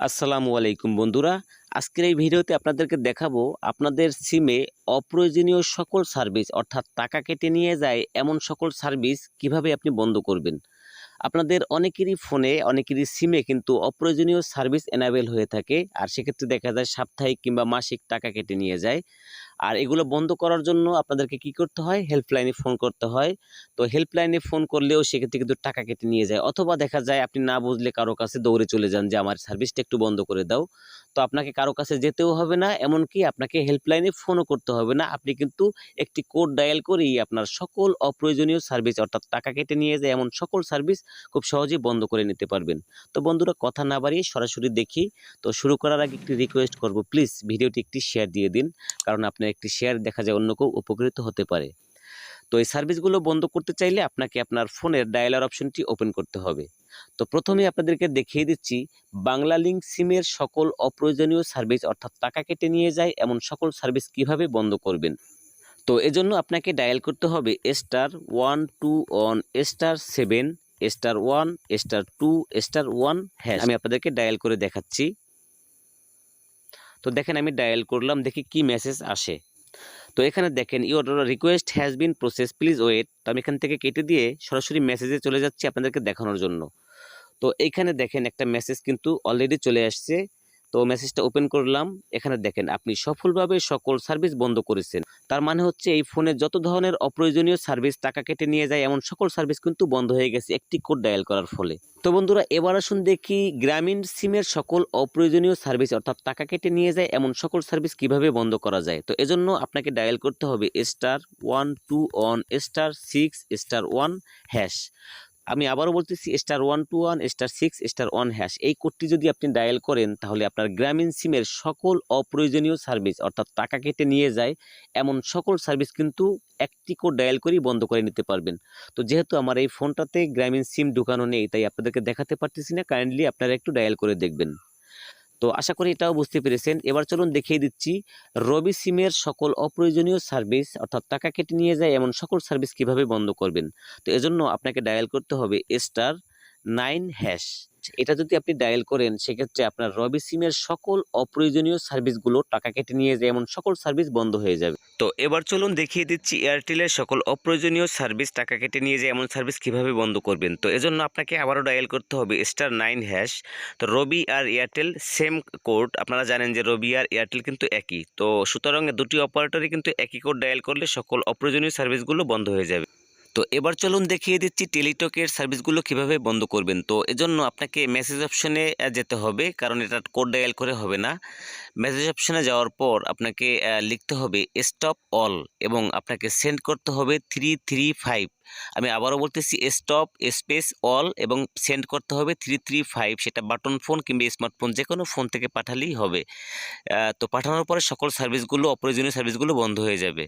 আসসালামু আলাইকুম বন্ধুরা। আজকের এই ভিডিওতে আপনাদেরকে দেখাবো আপনাদের সিমে অপ্রয়োজনীয় সকল সার্ভিস অর্থাৎ টাকা কেটে নিয়ে যায় এমন সকল সার্ভিস কিভাবে আপনি বন্ধ করবেন। আপনাদের অনেকেরই ফোনে অনেকেরই সিমে কিন্তু অপ্রয়োজনীয় সার্ভিস এনাবেল হয়ে থাকে, আর সেক্ষেত্রে দেখা যায় সাপ্তাহিক কিংবা মাসিক টাকা কেটে নিয়ে যায়। আর এগুলো বন্ধ করার জন্য আপনাদেরকে কি করতে হয়? হেল্পলাইনে ফোন করতে হয়। তো হেল্পলাইনে ফোন করলেও সেক্ষেত্রে কিন্তু টাকা কেটে নিয়ে যায়, অথবা দেখা যায় আপনি না বুঝলে কারো কাছে দৌড়ে চলে যান যে আমার সার্ভিসটা একটু বন্ধ করে দাও। তো আপনাকে কারো কাছে যেতেও হবে না, এমনকি আপনাকে হেল্পলাইনে ফোনও করতে হবে না। আপনি কিন্তু একটি কোড ডায়াল করেই আপনার সকল অপ্রয়োজনীয় সার্ভিস অর্থাৎ টাকা কেটে নিয়ে যায় এমন সকল সার্ভিস খুব সহজেই বন্ধ করে নিতে পারবেন। তো বন্ধুরা, কথা না বাড়িয়ে সরাসরি দেখি। তো শুরু করার আগে একটি রিকোয়েস্ট করব, প্লিজ ভিডিওটি একটি শেয়ার দিয়ে দিন, কারণ আপনার একটি শেয়ার দেখা যায় অন্য কেউ উপকৃত হতে পারে। তো এই সার্ভিসগুলো বন্ধ করতে চাইলে আপনাকে আপনার ফোনের ডায়ালার অপশনটি ওপেন করতে হবে। তো প্রথমে আপনাদেরকে দেখিয়ে দিচ্ছি বাংলা লিঙ্ক সিমের সকল অপ্রয়োজনীয় সার্ভিস অর্থাৎ টাকা কেটে নিয়ে যায় এমন সকল সার্ভিস কিভাবে বন্ধ করবেন। তো এজন্য আপনাকে ডায়াল করতে হবে *121 *7 *1 *2 *1#। আমি আপনাদেরকে ডায়াল করে দেখাচ্ছি। তো দেখেন আমি ডায়াল করলাম, দেখি কি মেসেজ আসে। তো এখানে দেখেন your request has been process, please wait. তো আমি এখান থেকে কেটে দিয়ে সরাসরি মেসেজে চলে যাচ্ছি আপনাদেরকে দেখানোর জন্য। তো এইখানে দেখেন একটা মেসেজ কিন্তু অলরেডি চলে আসছে। তো মেসেজটা ওপেন করলাম। এখানে দেখেন আপনি সফলভাবে সকল সার্ভিস বন্ধ করেছেন। তার মানে হচ্ছে এই ফোনে যত ধরনের অপ্রয়োজনীয় সার্ভিস টাকা কেটে নিয়ে যায় এমন সকল সার্ভিস কিন্তু বন্ধ হয়ে গেছে একটি কোড ডায়াল করার ফলে। তো বন্ধুরা, এবার আসুন দেখি গ্রামীণ সিমের সকল অপ্রয়োজনীয় সার্ভিস অর্থাৎ টাকা কেটে নিয়ে যায় এমন সকল সার্ভিস কিভাবে বন্ধ করা যায়। তো এজন্য আপনাকে ডায়াল করতে হবে *121 *6 *1#। আমি আবারও বলতেছি *121 *6 *1#। এই কোডটি যদি আপনি ডায়াল করেন তাহলে আপনার গ্রামীণ সিমের সকল অপ্রয়োজনীয় সার্ভিস অর্থাৎ টাকা কেটে নিয়ে যায় এমন সকল সার্ভিস কিন্তু একটি কোড ডায়াল করেই বন্ধ করে নিতে পারবেন। তো যেহেতু আমার এই ফোনটাতে গ্রামীণ সিম ঢুকানো নেই, তাই আপনাদেরকে দেখাতে পারতেছি না। কাইন্ডলি আপনারা একটু ডায়াল করে দেখবেন। তো আশা করি এটাও বুঝতে পেরেছেন। এবার চলুন দেখিয়ে দিচ্ছি রবি সিমের সকল অপ্রয়োজনীয় সার্ভিস অর্থাৎ টাকা কেটে নিয়ে যায় এমন সকল সার্ভিস কিভাবে বন্ধ করবেন। তো এজন্য আপনাকে ডায়াল করতে হবে *9#। এটা যদি আপনি ডায়াল করেন সেক্ষেত্রে আপনার রবি সিমের সকল অপ্রয়োজনীয় সার্ভিসগুলো টাকা কেটে নিয়ে যায় এমন সকল সার্ভিস বন্ধ হয়ে যাবে। তো এবার চলুন দেখিয়ে দিচ্ছি এয়ারটেলের সকল অপ্রয়োজনীয় সার্ভিস টাকা কেটে নিয়ে যায় এমন সার্ভিস কিভাবে বন্ধ করবেন। তো এজন্য আপনাকে আবারও ডায়াল করতে হবে *9#। তো রবি আর এয়ারটেল সেম কোড। আপনারা জানেন যে রবি আর এয়ারটেল কিন্তু একই। তো সুতরাং দুটি অপারেটরই কিন্তু একই কোড ডায়াল করলে সকল অপ্রয়োজনীয় সার্ভিসগুলো বন্ধ হয়ে যাবে। তো এবার চলুন দেখিয়ে দিচ্ছি টেলিটকের সার্ভিসগুলো কিভাবে বন্ধ করবেন। তো এজন্য আপনাকে মেসেজ অপশনে যেতে হবে, কারণ এটা কোড ডায়াল করে হবে না। মেসেজ অপশনে যাওয়ার পর আপনাকে লিখতে হবে স্টপ অল এবং আপনাকে সেন্ড করতে হবে 335। আমি আবারও বলতেছি স্টপ স্পেস অল এবং সেন্ড করতে হবে 335। সেটা বাটন ফোন কিংবা স্মার্টফোন যে কোনো ফোন থেকে পাঠালেই হবে। তো পাঠানোর পরে সকল সার্ভিসগুলো অপ্রয়োজনীয় সার্ভিসগুলো বন্ধ হয়ে যাবে।